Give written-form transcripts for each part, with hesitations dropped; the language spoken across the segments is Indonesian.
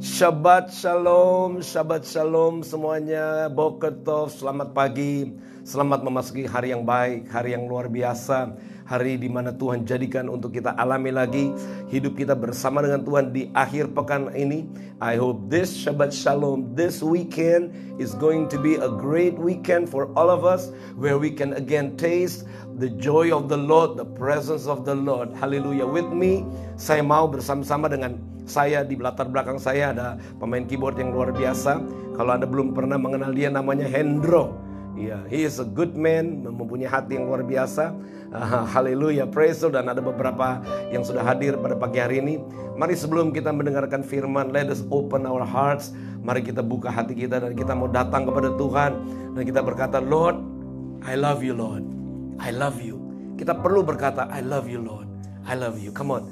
Shabbat Shalom semuanya. Boker Tov, selamat pagi. Selamat memasuki hari yang baik, hari yang luar biasa. Hari di mana Tuhan jadikan untuk kita alami lagi hidup kita bersama dengan Tuhan di akhir pekan ini. I hope this Shabbat Shalom, this weekend is going to be a great weekend for all of us, where we can again taste the joy of the Lord, the presence of the Lord. Hallelujah. With me, saya mau bersama-sama dengan saya, di latar belakang saya ada pemain keyboard yang luar biasa. Kalau Anda belum pernah mengenal dia, namanya Hendro. Ya, he is a good man, mempunyai hati yang luar biasa. Haleluya, praise Lord. Dan ada beberapa yang sudah hadir pada pagi hari ini. Mari sebelum kita mendengarkan firman, let us open our hearts. Mari kita buka hati kita dan kita mau datang kepada Tuhan. Dan kita berkata, Lord, I love you, Lord. I love you. Kita perlu berkata, I love you, Lord. I love you. Come on.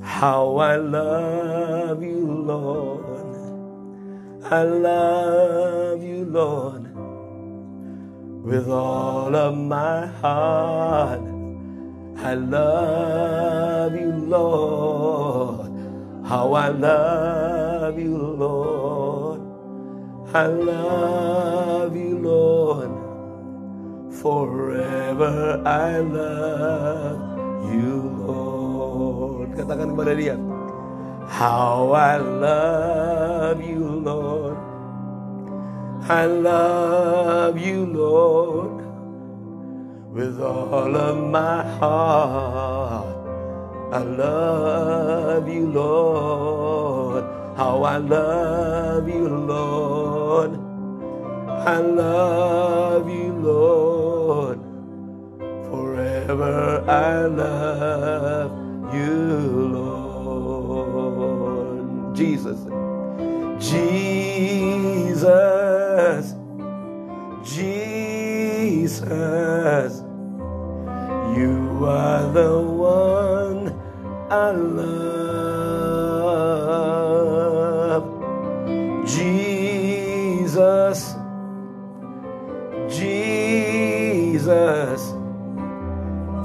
How I love you, Lord. I love you, Lord. With all of my heart, I love you, Lord. How I love you, Lord. I love you, Lord. Forever I love you, Lord. Katakan kepada dia, how I love you, Lord. I love you, Lord, with all of my heart. I love you, Lord. How I love you, Lord. I love you, Lord. Forever I love you, Lord. Jesus. Jesus, Jesus, you are the one I love. Jesus, Jesus,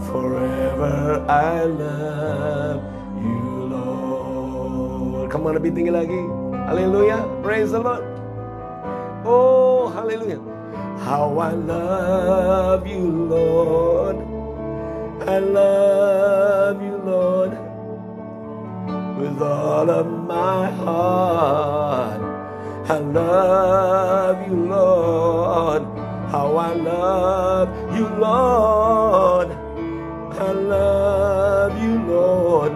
forever I love you, Lord. Come on, lebih tinggi lagi. Haleluya, praise the Lord. Oh, haleluya. How I love you, Lord. I love you, Lord, with all of my heart. I love you, Lord. How I love you, Lord. I love you, Lord.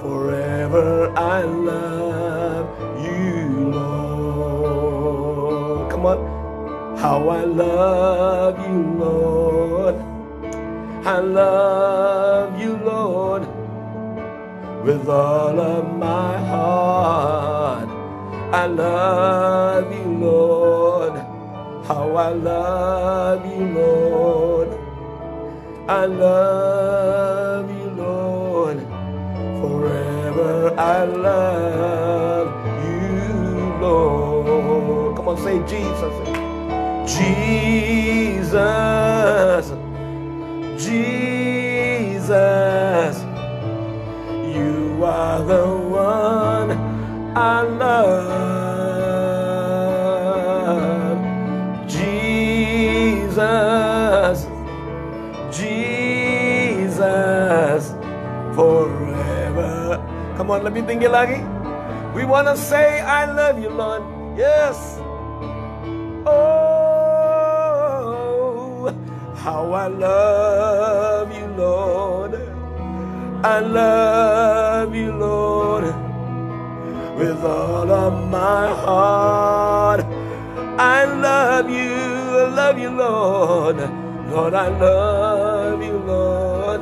Forever I love you, Lord. Come on. How I love you, Lord. I love you, Lord, with all of my heart. I love you, Lord. How I love you, Lord. I love you, Lord. Forever I love you, Lord. Come on, say Jesus. Jesus, Jesus, you are the one I love. Jesus, Jesus, forever. Come on, lebih tinggi lagi. We want to say I love you, Lord. Yes. Oh, how I love you, Lord. I love you, Lord, with all of my heart. I love you, Lord. Lord, I love you, Lord.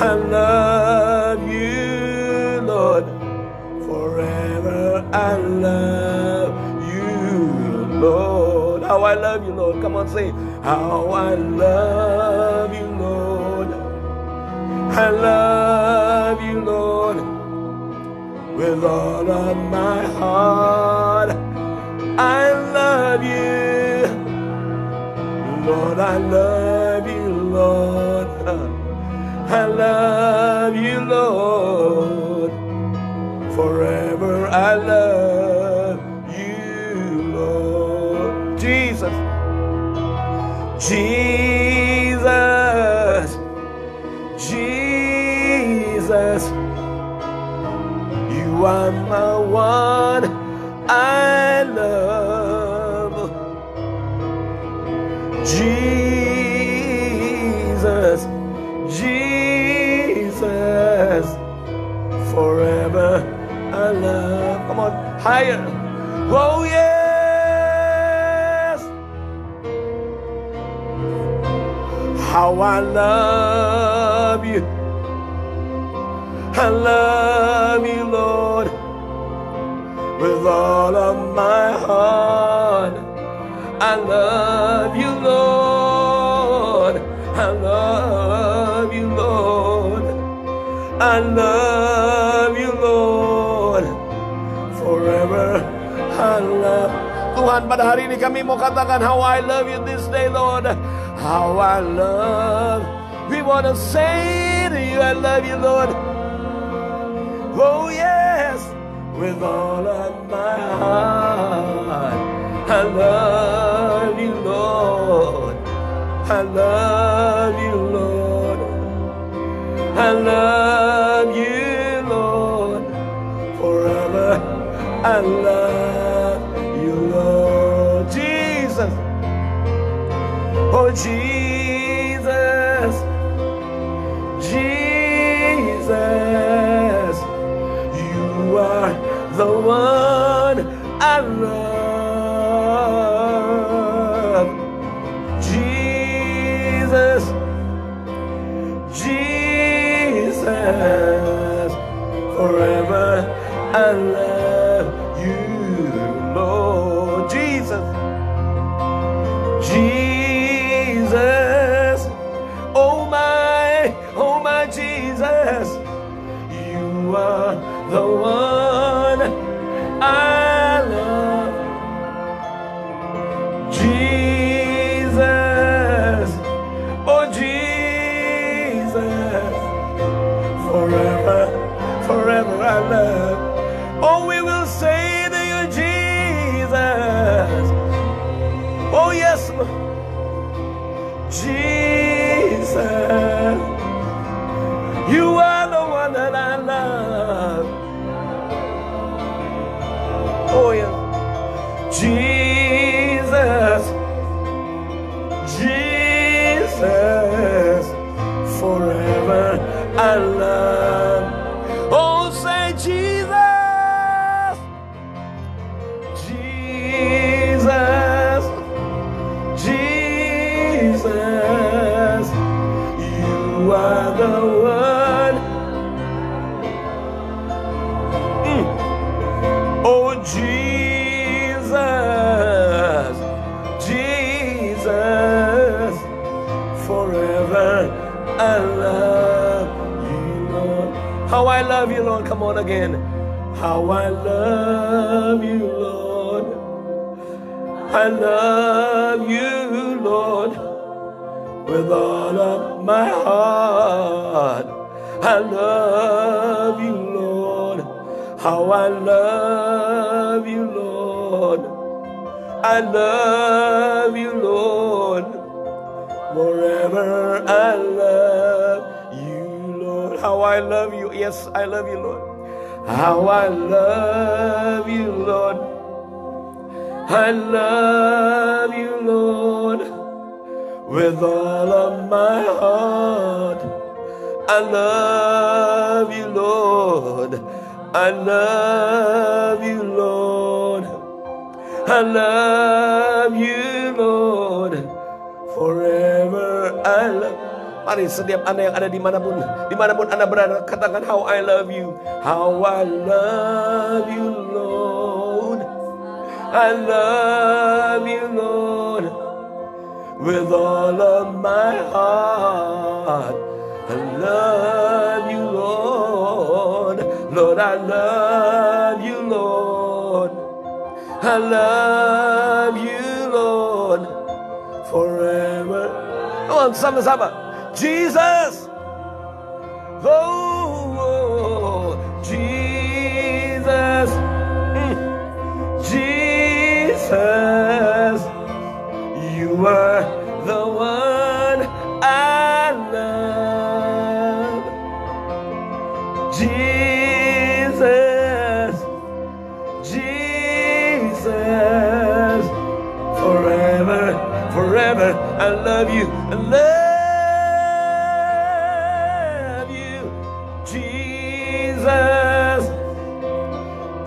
I love you, Lord. Forever I love you, Lord. How I love you, Lord. Come on, say, how I love you, Lord. I love you, Lord, with all of my heart. I love you, Lord. I love you, Lord. I love you, Lord. Forever I love you, Lord. Jesus. Jesus. Jesus. You are my one I love. Jesus. Jesus. Forever I love. Come on, higher. Oh yes. How I love you. I love you, Lord, with all of my heart. I love you, Lord. I love you, Lord. I love you, Lord. Forever I love. Tuhan, pada hari ini kami mau katakan how I love you this day, Lord. How I love. We want to say to you, I love you, Lord. Oh yes, with all of my heart. I love you, Lord. I love you, Lord. I love you, Lord. Forever I love you, Lord. Jesus. Oh Jesus. Jesus. You are the one I love. Jesus. Jesus. Forever I love you, Lord. Jesus. Jesus. Oh my Jesus. You are the one I love. Jesus. Oh Jesus. Forever, forever I love. Oh, we will say to you, Jesus. Oh yes, Lord. Jesus. You are the one that I love. Oh yeah. Jesus. Jesus. Forever I love. Oh, say Jesus. Jesus. Jesus. You are the one. Oh, Jesus. Jesus. Forever I love you, Lord. How I love you, Lord. Come on again. How I love you, Lord. I love you, Lord, with all of my heart. I love you, Lord. How I love you, Lord. I love you, Lord. Forever I love you, Lord. How I love you. Yes, I love you, Lord. How I love you, Lord. I love you, Lord, with all of my heart. I love you, Lord. I love you, Lord. I love you, Lord. Forever I love. Mari setiap Anda yang ada dimanapun Anda berada, katakan how I love you. How I love you, Lord. I love you, Lord, with all of my heart. I love you, Lord. Lord, I love you, Lord. I love you, Lord, forever. Come on, sama-sama. Jesus. Oh, Jesus. I love you. I love you, Jesus.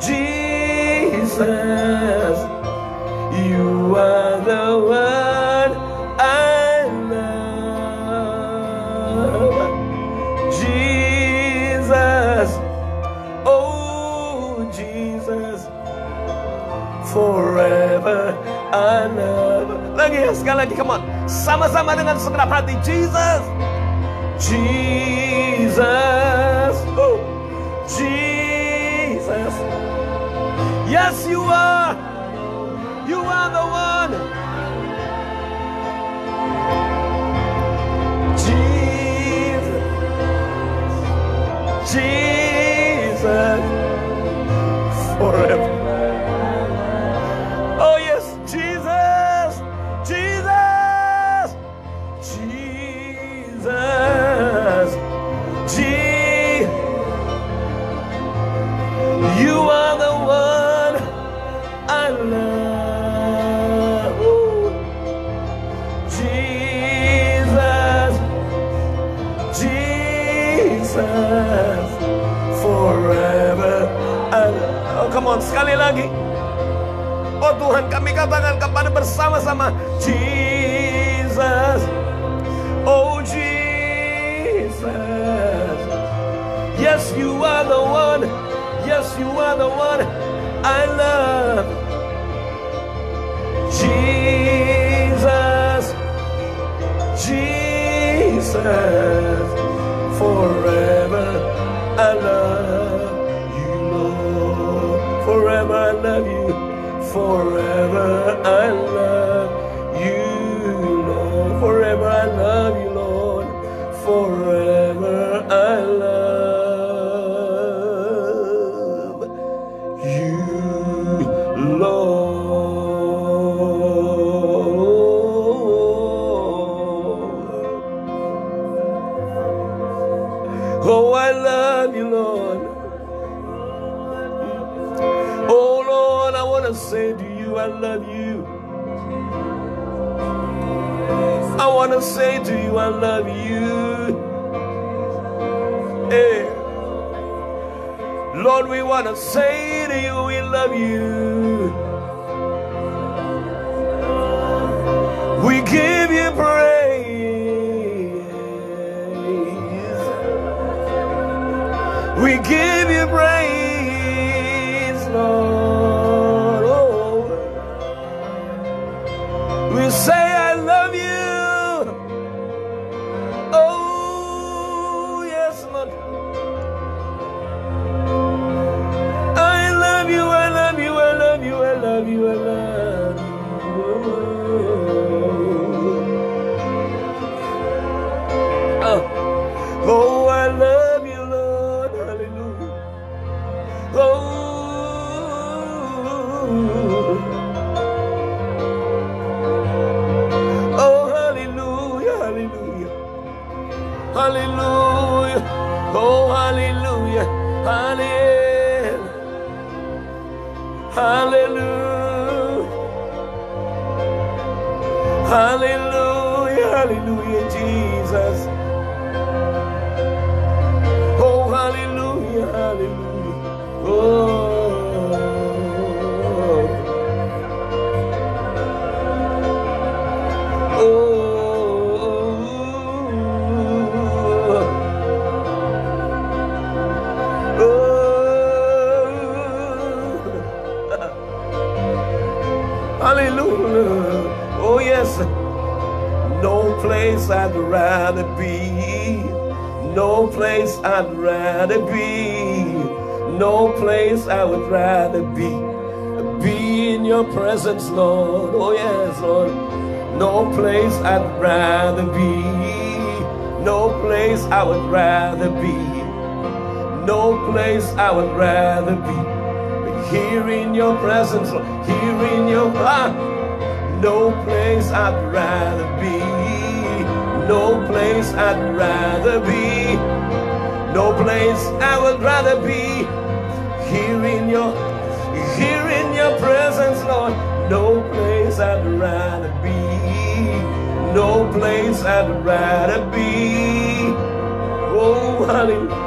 Jesus, you are the one I love. Jesus, oh Jesus, forever I love. Lagi ya, sekali lagi, come on. Sama-sama dengan segenap hati. Jesus, Jesus, oh Jesus. Yes, you are. You are the one. Jesus, Jesus, forever. Oh yes, Jesus, Jesus, Jesus, Jesus. You are the one I love. Ooh. Jesus, Jesus, forever I love. Oh, come on, sekali lagi. Oh Tuhan, kami katakan kepada bersama-sama, Jesus, oh Jesus. Yes, you are the one. Yes, you are the one I love. Jesus, Jesus, forever I love you, Lord. Forever I love you. Forever I love you, Lord. Forever I love you, Lord. Forever I love you, Lord. Oh, I love you, Lord. Oh, Lord, I want to say to you, I love you. I want to say to you, I love you. Hey. Lord, we want to say to you, we love you. We give you praise. We give you praise, Lord. Oh. We say I love you. Oh, yes, Lord. I love you, I love you, I love you, I love you, I love you. Oh, I love you, Lord. Hallelujah. Oh, hallelujah, hallelujah. Hallelujah. Oh, hallelujah. Hallelujah. Hallelujah. Hallelujah. Hallelujah, Jesus. Oh, hallelujah. Hallelujah. Oh. Hallelujah. Oh yes. No place I'd rather be. No place I'd rather be. No place I would rather be. Be in your presence, Lord. Oh yes, Lord. No place I'd rather be. No place I would rather be. No place I would rather be. Here in your presence, Lord. Here in your heart. No place I'd rather be. No place I'd rather be. No place I would rather be. Here in your presence, Lord. No place I'd rather be. No place I'd rather be. Oh, hallelujah.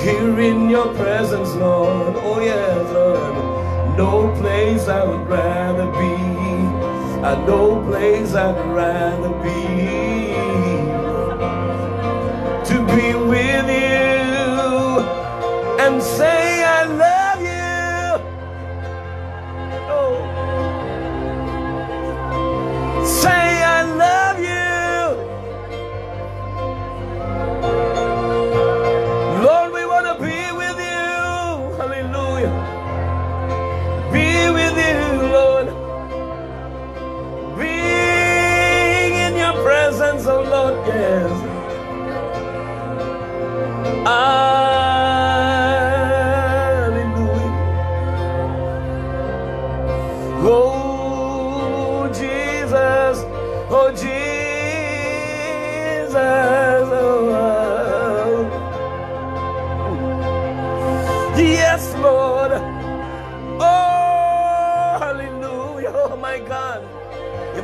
Here in your presence, Lord. Oh, yes, Lord. No place I would rather be. No place I'd rather be. To be with you and say I love you. Oh. Say I love you. Lord, we want to be with you. Hallelujah. Be with you, Lord. Being in your presence, oh Lord, yes. Hallelujah. Oh Jesus, oh Jesus, oh. Yes, Lord. Oh, hallelujah. Oh my God.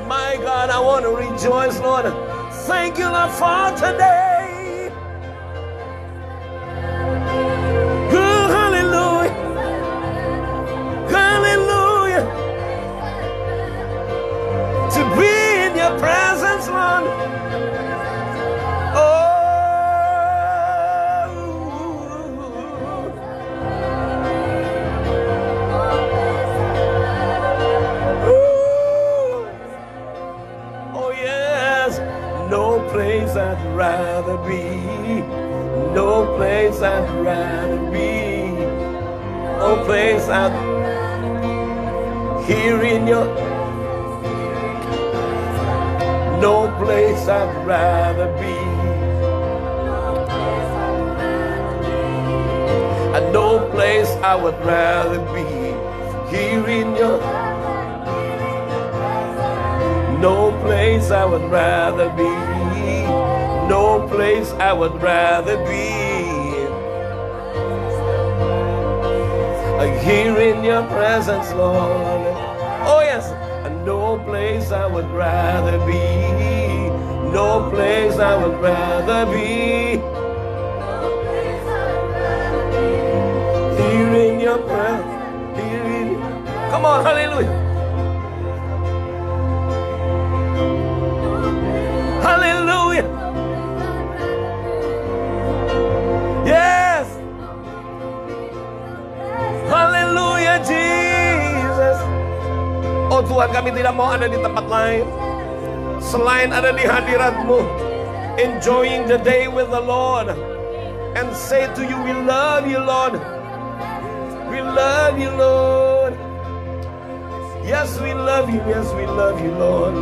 My God, I want to rejoice, Lord. Thank you, Lord, for today. Oh, hallelujah. Hallelujah. To be in your presence, Lord. Oh. Oh, yes. No place I'd rather be. No place I'd rather be. No place I'd here in your. No place I'd rather be. And no place I would rather be. Here in your. No place I would rather be. No place I would rather be. Here in your presence, Lord. Oh yes. And no place I would rather be. No place I would rather be. Here in your presence. Here in. Come on, hallelujah. Hallelujah. Yes. Hallelujah, Jesus. Oh Tuhan, kami tidak mau ada di tempat lain selain ada di hadirat-Mu, enjoying the day with the Lord, and say to you, we love you, Lord. We love you, Lord. Yes, we love you. Yes, we love you, Lord.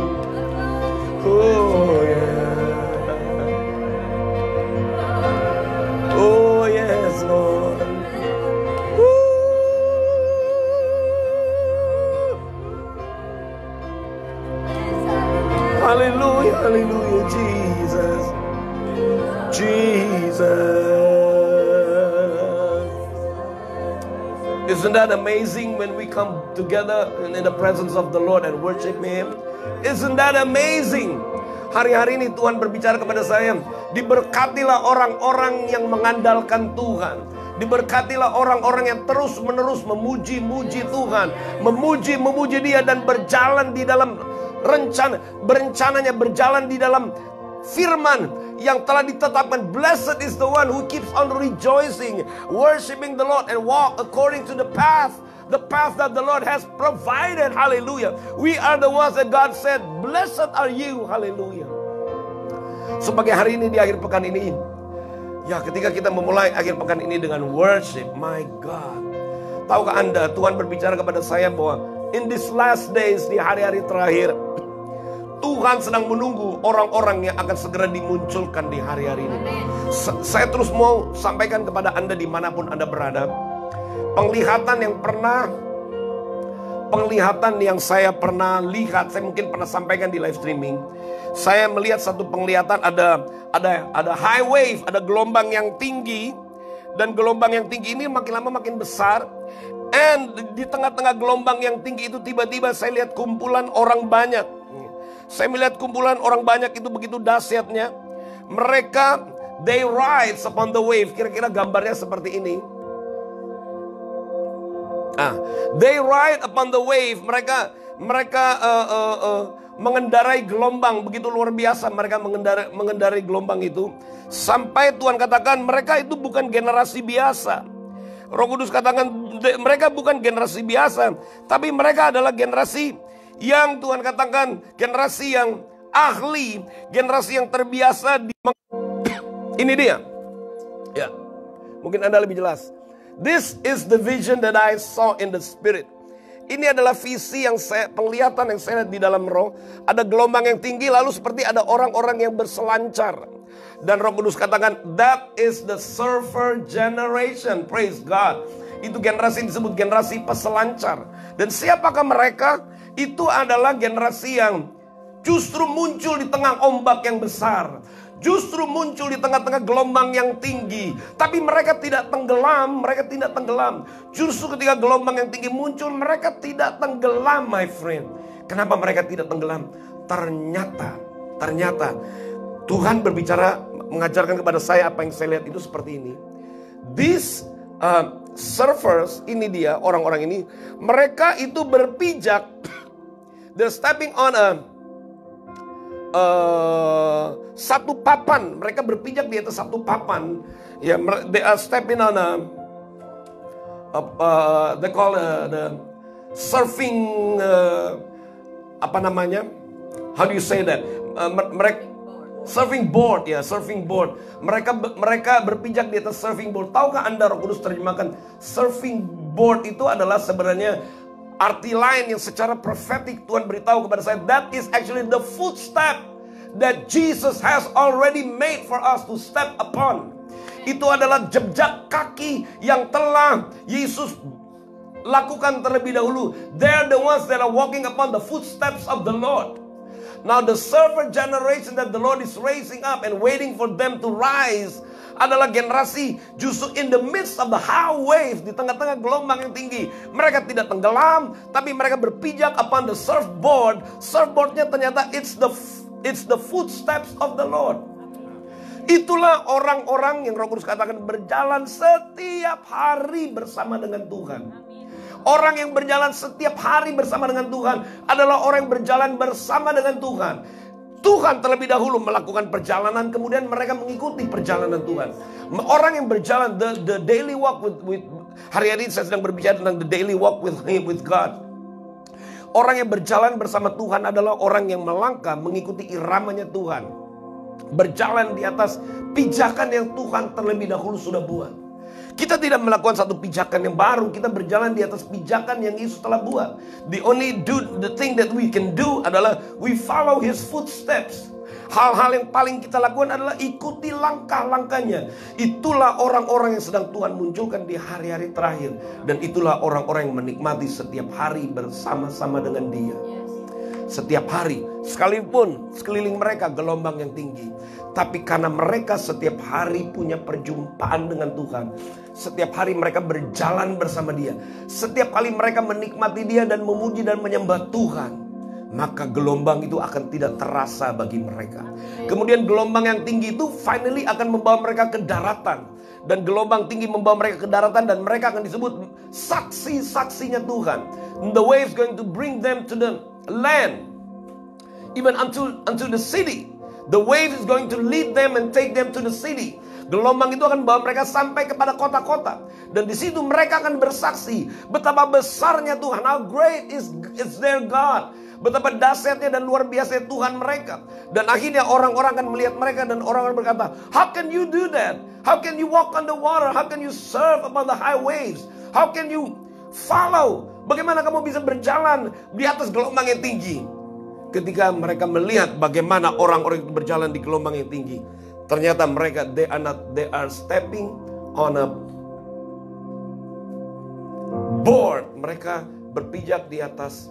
Oh yeah. Oh yes, Lord. Hallelujah, hallelujah, Jesus. Jesus. Isn't that amazing when we come together in the presence of the Lord and worship Him? Isn't that amazing? Hari-hari ini Tuhan berbicara kepada saya, diberkatilah orang-orang yang mengandalkan Tuhan. Diberkatilah orang-orang yang terus-menerus memuji-muji Tuhan, memuji Dia dan berjalan di dalam berencananya, berjalan di dalam firman yang telah ditetapkan. Blessed is the one who keeps on rejoicing, worshiping the Lord, and walk according to the path that the Lord has provided. Hallelujah. We are the ones that God said, blessed are you. Hallelujah. Sebagai hari ini, di akhir pekan ini, ya, ketika kita memulai akhir pekan ini dengan worship, my God. Tahukah Anda, Tuhan berbicara kepada saya bahwa in these last days, di hari-hari terakhir, Tuhan sedang menunggu orang-orang yang akan segera dimunculkan di hari-hari ini. Saya terus mau sampaikan kepada Anda dimanapun Anda berada, penglihatan yang saya pernah lihat, saya mungkin pernah sampaikan di live streaming. Saya melihat satu penglihatan, ada high wave, ada gelombang yang tinggi, dan gelombang yang tinggi ini makin lama makin besar. And di tengah-tengah gelombang yang tinggi itu tiba-tiba saya lihat kumpulan orang banyak. Saya melihat kumpulan orang banyak itu begitu dahsyatnya. Mereka, they ride upon the wave. Kira-kira gambarnya seperti ini. They ride upon the wave. Mereka mengendarai gelombang begitu luar biasa. Mereka mengendarai gelombang itu sampai Tuhan katakan mereka itu bukan generasi biasa. Roh Kudus katakan mereka bukan generasi biasa, tapi mereka adalah generasi yang Tuhan katakan generasi yang ahli, generasi yang terbiasa di... Ini dia. Ya, mungkin Anda lebih jelas. This is the vision that I saw in the spirit. Ini adalah visi yang penglihatan yang saya lihat di dalam roh. Ada gelombang yang tinggi, lalu seperti ada orang-orang yang berselancar. Dan Roh Kudus katakan, that is the surfer generation. Praise God. Itu generasi yang disebut generasi peselancar. Dan siapakah mereka? Itu adalah generasi yang justru muncul di tengah ombak yang besar. Justru muncul di tengah-tengah gelombang yang tinggi. Tapi mereka tidak tenggelam. Mereka tidak tenggelam. Justru ketika gelombang yang tinggi muncul, mereka tidak tenggelam, my friend. Kenapa mereka tidak tenggelam? Ternyata Tuhan berbicara, mengajarkan kepada saya apa yang saya lihat itu seperti ini. These surfers, ini dia, orang-orang ini, mereka itu berpijak. They're stepping on satu papan. Mereka berpijak di atas satu papan. Ya, they are stepping on they call the surfing apa namanya? How do you say that? Mereka surfing board, ya, surfing board. Mereka berpijak di atas surfing board. Tahukah Anda, Roh Kudus terjemahkan surfing board itu adalah sebenarnya arti lain yang secara profetik Tuhan beritahu kepada saya. That is actually the footstep that Jesus has already made for us to step upon. Itu adalah jejak kaki yang telah Yesus lakukan terlebih dahulu. They're the ones that are walking upon the footsteps of the Lord. Now the surfer generation that the Lord is raising up and waiting for them to rise adalah generasi justru in the midst of the high wave, di tengah-tengah gelombang yang tinggi. Mereka tidak tenggelam, tapi mereka berpijak upon the surfboard. Surfboardnya ternyata it's the footsteps of the Lord. Itulah orang-orang yang Roh Kudus katakan berjalan setiap hari bersama dengan Tuhan. Orang yang berjalan setiap hari bersama dengan Tuhan adalah orang yang berjalan bersama dengan Tuhan. Tuhan terlebih dahulu melakukan perjalanan, kemudian mereka mengikuti perjalanan Tuhan. Orang yang berjalan the daily walk with hari-hari saya sedang berbicara tentang the daily walk with God. Orang yang berjalan bersama Tuhan adalah orang yang melangkah mengikuti iramanya Tuhan. Berjalan di atas pijakan yang Tuhan terlebih dahulu sudah buat. Kita tidak melakukan satu pijakan yang baru. Kita berjalan di atas pijakan yang Yesus telah buat. The thing that we can do adalah we follow His footsteps. Hal-hal yang paling kita lakukan adalah ikuti langkah-langkahnya. Itulah orang-orang yang sedang Tuhan munculkan di hari-hari terakhir. Dan itulah orang-orang yang menikmati setiap hari bersama-sama dengan Dia. Setiap hari, sekalipun sekeliling mereka gelombang yang tinggi, tapi karena mereka setiap hari punya perjumpaan dengan Tuhan, setiap hari mereka berjalan bersama Dia, setiap kali mereka menikmati Dia dan memuji dan menyembah Tuhan, maka gelombang itu akan tidak terasa bagi mereka. Kemudian gelombang yang tinggi itu finally akan membawa mereka ke daratan. Dan gelombang tinggi membawa mereka ke daratan, dan mereka akan disebut saksi-saksinya Tuhan. The wave is going to bring them to the land, even unto the city. The wave is going to lead them and take them to the city. Gelombang itu akan membawa mereka sampai kepada kota-kota, dan di situ mereka akan bersaksi betapa besarnya Tuhan. How great is their God. Betapa dahsyatnya dan luar biasa Tuhan mereka. Dan akhirnya orang-orang akan melihat mereka, dan orang-orang berkata, how can you do that? How can you walk on the water? How can you surf upon the high waves? How can you follow? Bagaimana kamu bisa berjalan di atas gelombang yang tinggi? Ketika mereka melihat bagaimana orang-orang itu berjalan di gelombang yang tinggi, ternyata mereka they are stepping on a board. Mereka berpijak di atas.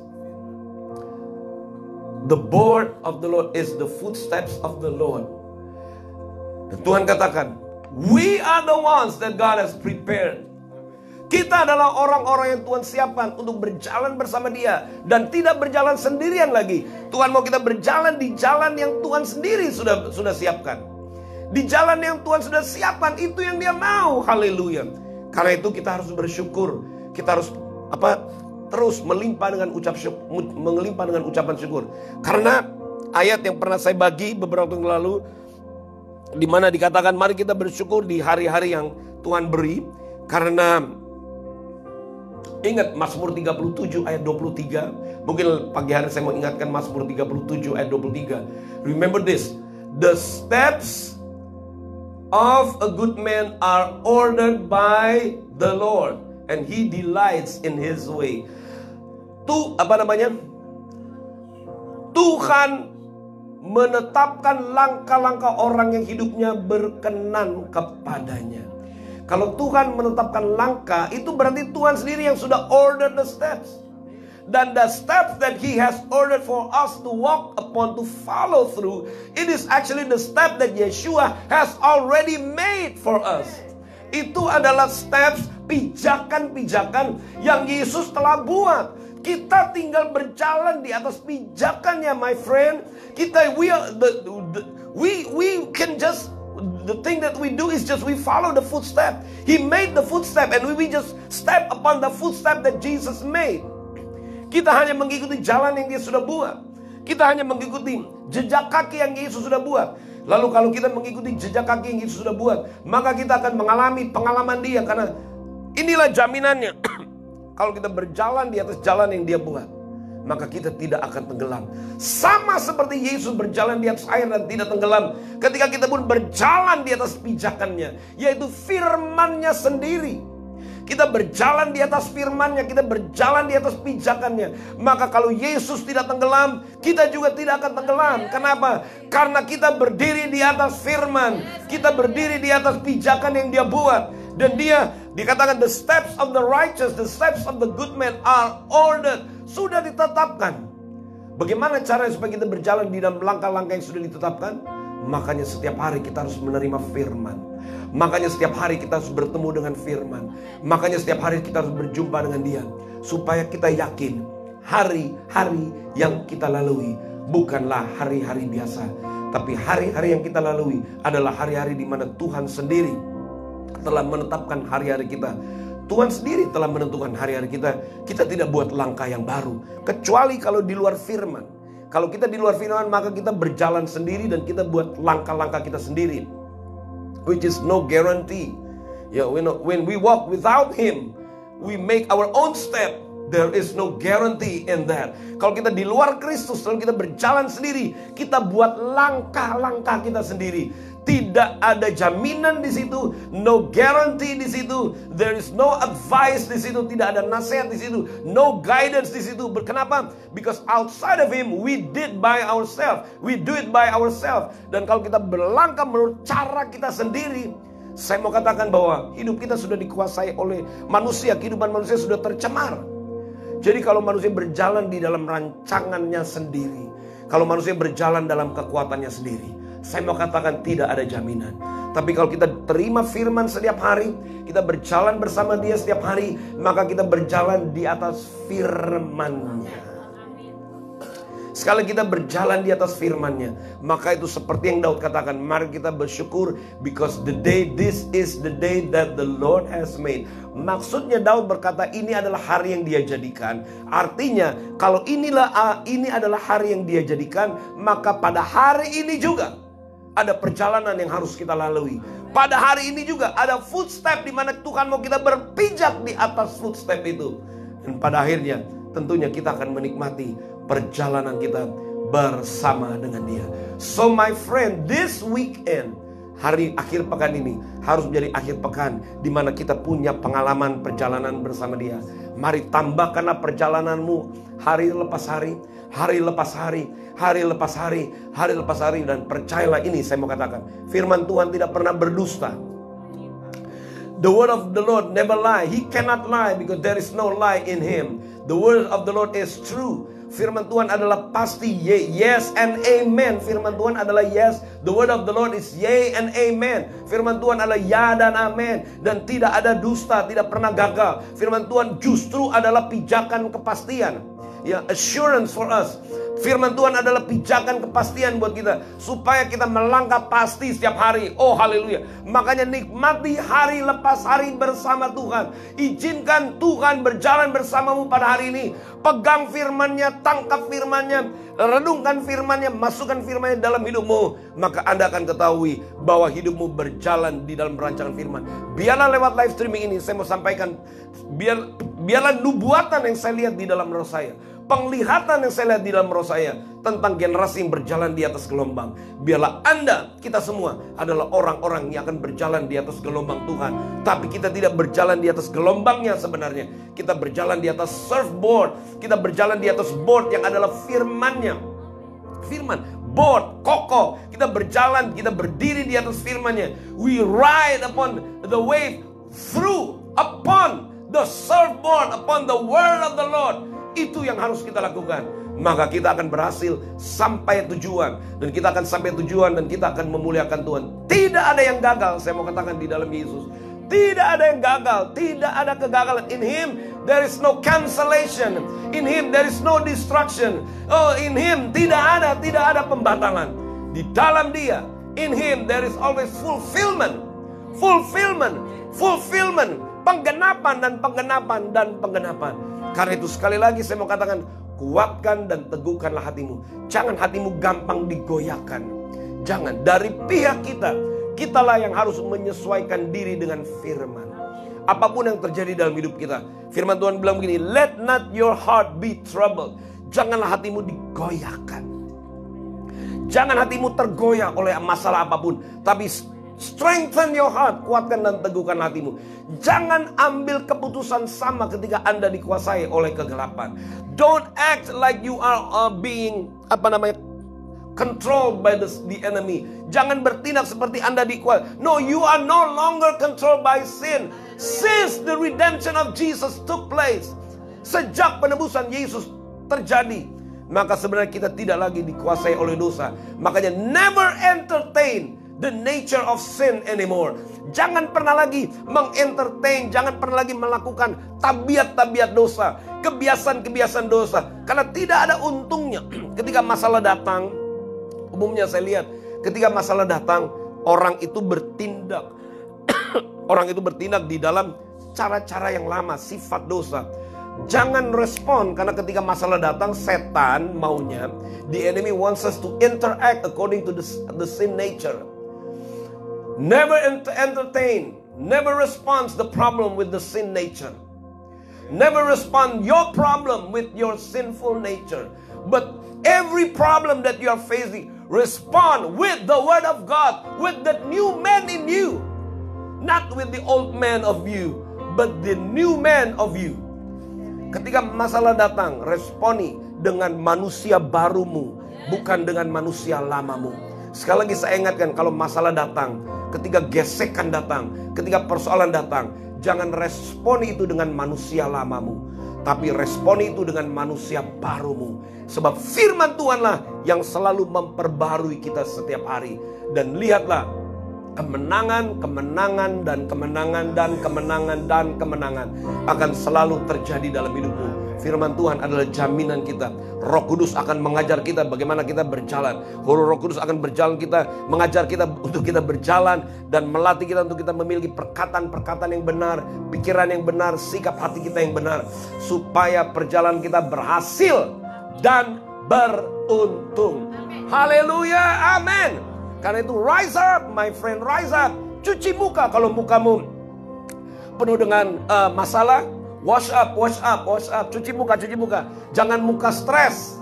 The board of the Lord is the footsteps of the Lord. Dan Tuhan katakan, we are the ones that God has prepared Kita adalah orang-orang yang Tuhan siapkan untuk berjalan bersama Dia dan tidak berjalan sendirian lagi. Tuhan mau kita berjalan di jalan yang Tuhan sendiri sudah siapkan. Di jalan yang Tuhan sudah siapkan, itu yang Dia mau. Haleluya. Karena itu kita harus bersyukur. Kita harus terus melimpah dengan ucapan syukur. Karena ayat yang pernah saya bagi beberapa waktu lalu, di mana dikatakan mari kita bersyukur di hari-hari yang Tuhan beri. Karena ingat Mazmur 37 ayat 23. Mungkin pagi hari saya mau ingatkan Mazmur 37 ayat 23. Remember this. The steps of a good man are ordered by the Lord, and He delights in His way. Tuhan menetapkan langkah-langkah orang yang hidupnya berkenan kepadanya. Kalau Tuhan menetapkan langkah, itu berarti Tuhan sendiri yang sudah order the steps. Dan the steps that He has ordered for us to walk upon, to follow through, it is actually the step that Yeshua has already made for us. Itu adalah steps, pijakan-pijakan yang Yesus telah buat. Kita tinggal berjalan di atas pijakannya, my friend. We can just, the thing that we do is just we follow the footstep. He made the footstep and we just step upon the footstep that Jesus made. Kita hanya mengikuti jalan yang Dia sudah buat. Kita hanya mengikuti jejak kaki yang Yesus sudah buat. Lalu kalau kita mengikuti jejak kaki yang Yesus sudah buat, maka kita akan mengalami pengalaman Dia. Karena inilah jaminannya. Kalau kita berjalan di atas jalan yang Dia buat, maka kita tidak akan tenggelam. Sama seperti Yesus berjalan di atas air dan tidak tenggelam. Ketika kita pun berjalan di atas pijakannya, yaitu firman-Nya sendiri. Kita berjalan di atas firman-Nya, kita berjalan di atas pijakannya. Maka kalau Yesus tidak tenggelam, kita juga tidak akan tenggelam. Kenapa? Karena kita berdiri di atas firman. Kita berdiri di atas pijakan yang Dia buat. Dan Dia dikatakan the steps of the righteous, the steps of the good man are ordered. Sudah ditetapkan. Bagaimana caranya supaya kita berjalan di dalam langkah-langkah yang sudah ditetapkan? Makanya setiap hari kita harus menerima firman. Makanya setiap hari kita harus bertemu dengan firman. Makanya setiap hari kita harus berjumpa dengan Dia. Supaya kita yakin hari-hari yang kita lalui bukanlah hari-hari biasa. Tapi hari-hari yang kita lalui adalah hari-hari di mana Tuhan sendiri telah menetapkan hari-hari kita. Tuhan sendiri telah menentukan hari-hari kita. Kita tidak buat langkah yang baru, kecuali kalau di luar firman. Kalau kita di luar firman, maka kita berjalan sendiri dan kita buat langkah-langkah kita sendiri, which is no guarantee. When we walk without Him, we make our own step. There is no guarantee in that. Kalau kita di luar Kristus, kalau kita berjalan sendiri, kita buat langkah-langkah kita sendiri. Tidak ada jaminan di situ, no guarantee di situ, there is no advice di situ, tidak ada nasihat di situ, no guidance di situ. Kenapa? Because outside of Him, we did by ourselves, we do it by ourselves. Dan kalau kita berlangkah menurut cara kita sendiri, saya mau katakan bahwa hidup kita sudah dikuasai oleh manusia, kehidupan manusia sudah tercemar. Jadi kalau manusia berjalan di dalam rancangannya sendiri, kalau manusia berjalan dalam kekuatannya sendiri, saya mau katakan tidak ada jaminan. Tapi kalau kita terima firman setiap hari, kita berjalan bersama Dia setiap hari, maka kita berjalan di atas firman-Nya. Sekali kita berjalan di atas firman-Nya, maka itu seperti yang Daud katakan, mari kita bersyukur because this is the day that the Lord has made. Maksudnya Daud berkata ini adalah hari yang Dia jadikan. Artinya kalau ini adalah hari yang Dia jadikan, maka pada hari ini juga ada perjalanan yang harus kita lalui. Pada hari ini juga ada footstep di mana Tuhan mau kita berpijak di atas footstep itu. Dan pada akhirnya tentunya kita akan menikmati perjalanan kita bersama dengan Dia. So my friend, this weekend, hari akhir pekan ini harus menjadi akhir pekan di mana kita punya pengalaman perjalanan bersama Dia. Mari tambahkanlah perjalananmu hari lepas hari, hari lepas hari, hari lepas hari, hari lepas hari. Dan percayalah ini, saya mau katakan, firman Tuhan tidak pernah berdusta. The word of the Lord never lie. He cannot lie because there is no lie in Him. The word of the Lord is true. Firman Tuhan adalah pasti yes and amen. Firman Tuhan adalah yes. The word of the Lord is yea and amen. Firman Tuhan adalah ya dan amen. Dan tidak ada dusta, tidak pernah gagal. Firman Tuhan justru adalah pijakan kepastian. Ya, assurance for us. Firman Tuhan adalah pijakan kepastian buat kita, supaya kita melangkah pasti setiap hari. Oh haleluya. Makanya nikmati hari lepas hari bersama Tuhan. Izinkan Tuhan berjalan bersamamu pada hari ini. Pegang firman-Nya, tangkap firman-Nya, renungkan firman-Nya, masukkan firman-Nya dalam hidupmu. Maka Anda akan ketahui bahwa hidupmu berjalan di dalam rancangan firman. Biarlah lewat live streaming ini saya mau sampaikan, biarlah nubuatan yang saya lihat di dalam roh saya, penglihatan yang saya lihat di dalam roh saya tentang generasi yang berjalan di atas gelombang. Biarlah Anda, kita semua adalah orang-orang yang akan berjalan di atas gelombang Tuhan. Tapi kita tidak berjalan di atas gelombangnya sebenarnya. Kita berjalan di atas surfboard. Kita berjalan di atas board yang adalah firman-Nya. Firman, board, kokoh. Kita berjalan, kita berdiri di atas firman-Nya. We ride upon the wave, through, upon the surfboard, upon the word of the Lord. Itu yang harus kita lakukan. Maka kita akan berhasil sampai tujuan. Dan kita akan sampai tujuan dan kita akan memuliakan Tuhan. Tidak ada yang gagal, saya mau katakan di dalam Yesus. Tidak ada yang gagal, tidak ada kegagalan. In Him there is no cancellation. In Him there is no destruction. Oh, in Him tidak ada pembatalan. Di dalam Dia, in Him there is always fulfillment. Fulfillment, fulfillment, penggenapan dan penggenapan dan penggenapan. Karena itu sekali lagi saya mau katakan, kuatkan dan teguhkanlah hatimu. Jangan hatimu gampang digoyahkan. Jangan. Dari pihak kita, kitalah yang harus menyesuaikan diri dengan firman. Apapun yang terjadi dalam hidup kita, firman Tuhan bilang begini, let not your heart be troubled. Janganlah hatimu digoyahkan. Jangan hatimu tergoyah oleh masalah apapun, tapi strengthen your heart, kuatkan dan teguhkan hatimu. Jangan ambil keputusan sama ketika Anda dikuasai oleh kegelapan. Don't act like you are being controlled by the enemy. Jangan bertindak seperti Anda dikuasai. No, you are no longer controlled by sin. Since the redemption of Jesus took place, sejak penebusan Yesus terjadi, maka sebenarnya kita tidak lagi dikuasai oleh dosa. Makanya never entertain the nature of sin anymore. Jangan pernah lagi mengentertain, jangan pernah lagi melakukan tabiat-tabiat dosa, kebiasaan-kebiasaan dosa. Karena tidak ada untungnya ketika masalah datang. Umumnya saya lihat ketika masalah datang, orang itu bertindak orang itu bertindak di dalam cara-cara yang lama, sifat dosa. Jangan respon, karena ketika masalah datang, setan maunya, the enemy wants us to interact according to the sin nature. Never entertain, never respond the problem with the sin nature. Never respond your problem with your sinful nature. But every problem that you are facing, respond with the word of God, with the new man in you. Not with the old man of you, but the new man of you. Ketika masalah datang, responi dengan manusia barumu, bukan dengan manusia lamamu. Sekali lagi saya ingatkan, kalau masalah datang, ketika gesekan datang, ketika persoalan datang, jangan responi itu dengan manusia lamamu, tapi responi itu dengan manusia barumu. Sebab firman Tuhanlah yang selalu memperbarui kita setiap hari. Dan lihatlah, kemenangan, kemenangan, dan kemenangan, dan kemenangan, dan kemenangan akan selalu terjadi dalam hidupmu. Firman Tuhan adalah jaminan kita. Roh Kudus akan mengajar kita bagaimana kita berjalan. Roh Kudus akan mengajar kita untuk kita berjalan dan melatih kita untuk kita memiliki perkataan-perkataan yang benar, pikiran yang benar, sikap hati kita yang benar, supaya perjalanan kita berhasil dan beruntung. Haleluya, amin. Karena itu rise up, my friend, rise up. Cuci muka kalau mukamu penuh dengan masalah. Wash up, wash up, wash up. Cuci muka, cuci muka. Jangan muka stres.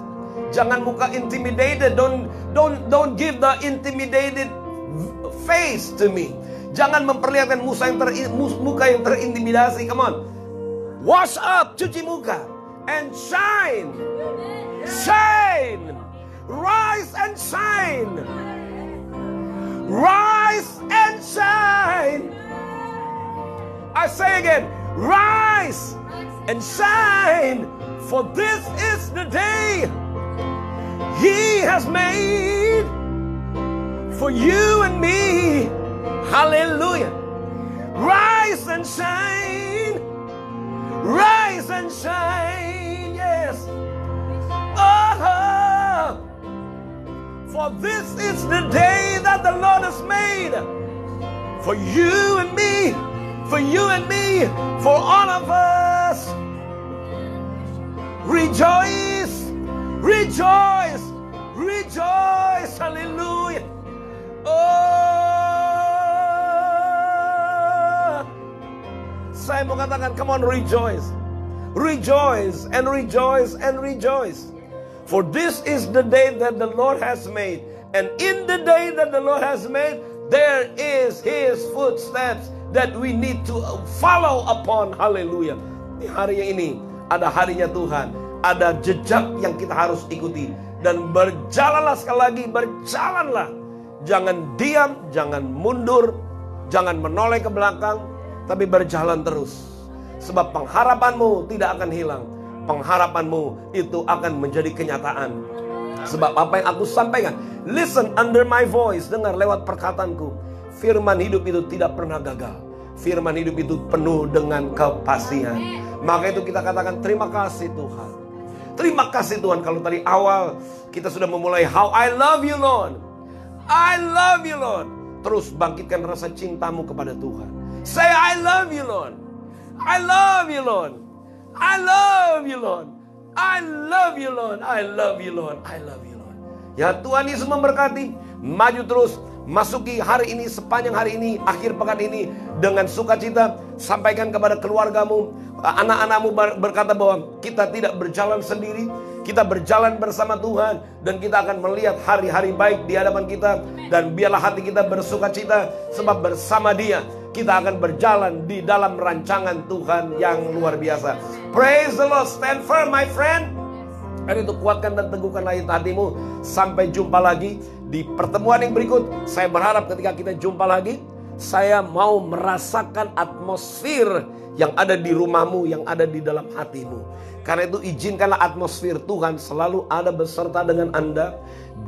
Jangan muka intimidated. Don't give the intimidated face to me. Jangan memperlihatkan muka yang terintimidasi. Come on. Wash up, cuci muka. And shine. Shine. Rise and shine. Rise and shine. I say again, rise and shine, for this is the day He has made for you and me. Hallelujah. Rise and shine. Rise and shine. Yes. Oh, for this is the day that the Lord has made for you and me. For you and me. For all of us. Rejoice. Rejoice. Rejoice. Hallelujah. Oh, saya mau katakan, come on, rejoice. Rejoice and rejoice and rejoice. For this is the day that the Lord has made. And in the day that the Lord has made, there is His footsteps that we need to follow upon. Hallelujah. Di hari ini ada harinya Tuhan. Ada jejak yang kita harus ikuti. Dan berjalanlah sekali lagi, berjalanlah. Jangan diam, jangan mundur, jangan menoleh ke belakang, tapi berjalan terus. Sebab pengharapanmu tidak akan hilang. Pengharapanmu itu akan menjadi kenyataan. Sebab apa yang aku sampaikan, listen under my voice, dengar lewat perkataanku. Firman hidup itu tidak pernah gagal. Firman hidup itu penuh dengan kepastian. Maka itu kita katakan terima kasih Tuhan. Terima kasih Tuhan. Kalau tadi awal kita sudah memulai How I Love You Lord, I love you Lord. Terus bangkitkan rasa cintamu kepada Tuhan. Say I love you Lord. I love you Lord. I love you Lord. I love you Lord. I love you Lord. I love you Lord. Ya Tuhan Yesus memberkati. Maju terus. Masuki hari ini, sepanjang hari ini, akhir pekan ini dengan sukacita. Sampaikan kepada keluargamu, anak-anakmu, berkata bahwa kita tidak berjalan sendiri, kita berjalan bersama Tuhan, dan kita akan melihat hari-hari baik di hadapan kita. Dan biarlah hati kita bersukacita, sebab bersama Dia kita akan berjalan di dalam rancangan Tuhan yang luar biasa. Praise the Lord. Stand firm my friend. Dan itu kuatkan dan teguhkanlah hatimu. Sampai jumpa lagi di pertemuan yang berikut. Saya berharap ketika kita jumpa lagi, saya mau merasakan atmosfer yang ada di rumahmu, yang ada di dalam hatimu. Karena itu izinkanlah atmosfer Tuhan selalu ada beserta dengan Anda.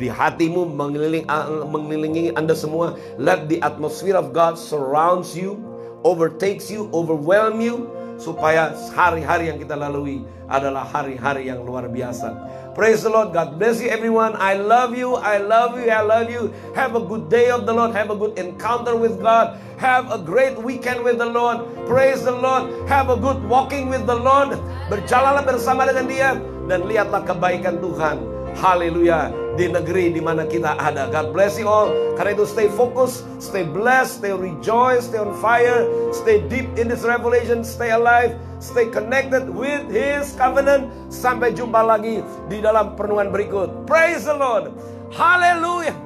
Di hatimu, mengelilingi Anda semua. Let the atmosphere of God surrounds you, overtakes you, overwhelm you. Supaya hari-hari yang kita lalui adalah hari-hari yang luar biasa. Praise the Lord. God bless you everyone. I love you. I love you. I love you. Have a good day of the Lord. Have a good encounter with God. Have a great weekend with the Lord. Praise the Lord. Have a good walking with the Lord. Berjalanlah bersama dengan Dia. Dan lihatlah kebaikan Tuhan. Haleluya. Di negeri di mana kita ada. God bless you all. Karena itu stay focused, stay blessed, stay rejoice, stay on fire, stay deep in this revelation, stay alive, stay connected with His covenant. Sampai jumpa lagi di dalam perenungan berikut. Praise the Lord. Hallelujah.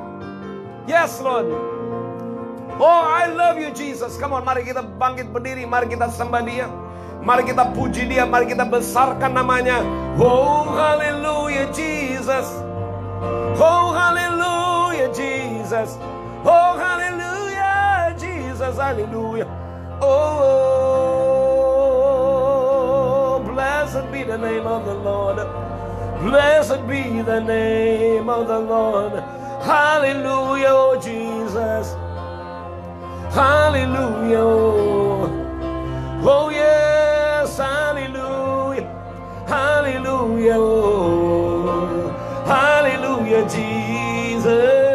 Yes Lord. Oh I love you Jesus. Come on, mari kita bangkit berdiri, mari kita sembah Dia. Mari kita puji Dia, mari kita besarkan namanya. Oh hallelujah Jesus. Oh hallelujah Jesus. Oh hallelujah Jesus. Hallelujah. Oh blessed be the name of the Lord. Blessed be the name of the Lord. Hallelujah oh Jesus. Hallelujah. Oh yes, hallelujah. Hallelujah. Hallelujah, Jesus.